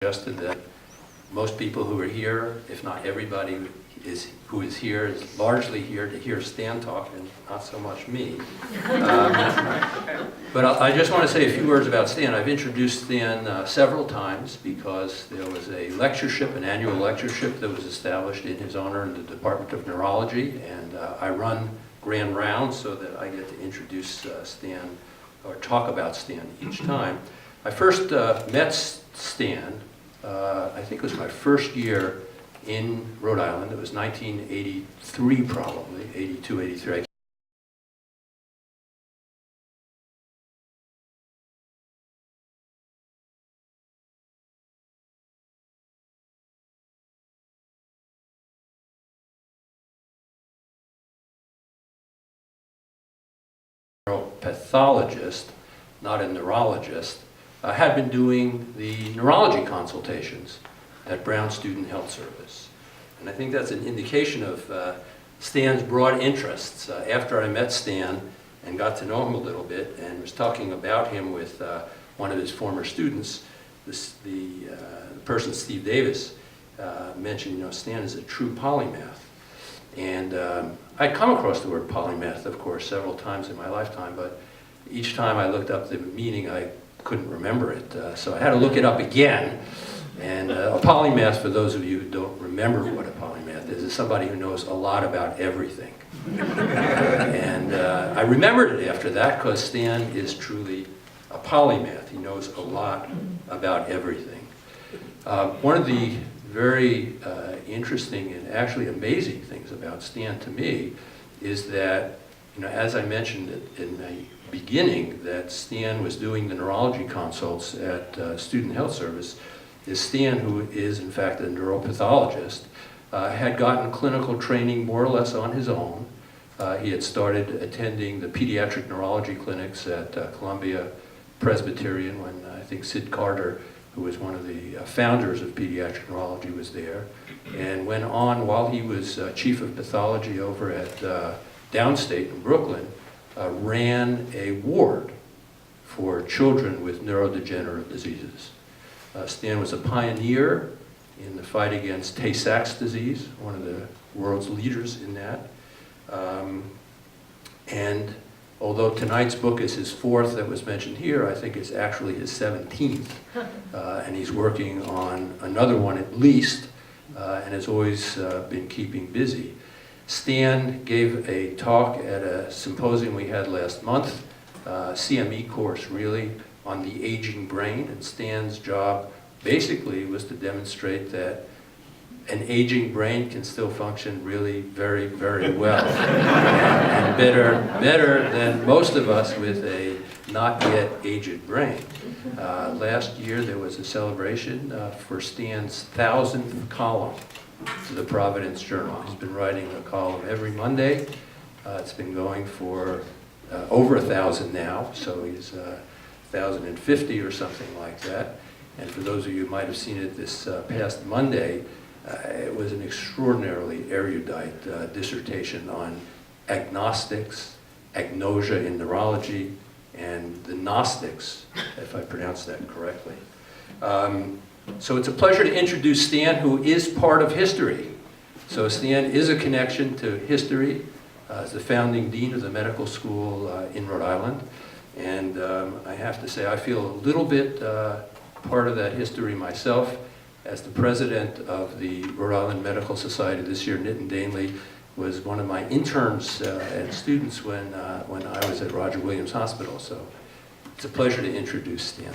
suggested that most people who are here, if not everybody who is here, is largely here to hear Stan talk and not so much me. But I just want to say a few words about Stan. I've introduced Stan several times because there was a lectureship, an annual lectureship that was established in his honor in the Department of Neurology, and I run grand rounds so that I get to introduce Stan or talk about Stan each time. I first met Stan, I think it was my first year in Rhode Island. It was 1983 probably, 82, 83. Pathologist, not a neurologist, had been doing the neurology consultations at Brown Student Health Service. And I think that's an indication of Stan's broad interests. After I met Stan and got to know him a little bit and was talking about him with one of his former students, the person, Steve Davis, mentioned, Stan is a true polymath. And I'd come across the word polymath, of course, several times in my lifetime, but each time I looked up the meaning, I couldn't remember it. So I had to look it up again. And a polymath, for those of you who don't remember what a polymath is somebody who knows a lot about everything. And I remembered it after that because Stan is truly a polymath. He knows a lot about everything. One of the very interesting and actually amazing things about Stan to me is that, as I mentioned in the beginning, that Stan was doing the neurology consults at Student Health Service, is Stan, who is in fact a neuropathologist, had gotten clinical training more or less on his own. He had started attending the pediatric neurology clinics at Columbia Presbyterian when I think Sid Carter, who was one of the founders of pediatric neurology, was there, and went on while he was chief of pathology over at Downstate in Brooklyn, ran a ward for children with neurodegenerative diseases. Stan was a pioneer in the fight against Tay-Sachs disease, one of the world's leaders in that. And although tonight's book is his fourth that was mentioned here, I think it's actually his 17th. And he's working on another one at least, and has always been keeping busy. Stan gave a talk at a symposium we had last month, CME course really, on the aging brain, and Stan's job basically was to demonstrate that an aging brain can still function really very, very well, and better than most of us with a not yet aged brain. Last year there was a celebration for Stan's 1,000th column to the Providence Journal. He's been writing a column every Monday. It's been going for over 1,000 now, so he's 1,050 or something like that. And for those of you who might have seen it this past Monday, it was an extraordinarily erudite dissertation on agnostics, agnosia in neurology, and the Gnostics, if I pronounced that correctly. So it's a pleasure to introduce Stan, who is part of history. So Stan is a connection to history as the founding dean of the medical school in Rhode Island. And I have to say, I feel a little bit part of that history myself. As the president of the Rhode Island Medical Society this year, Nitin Danley was one of my interns and students when I was at Roger Williams Hospital. So it's a pleasure to introduce Stan.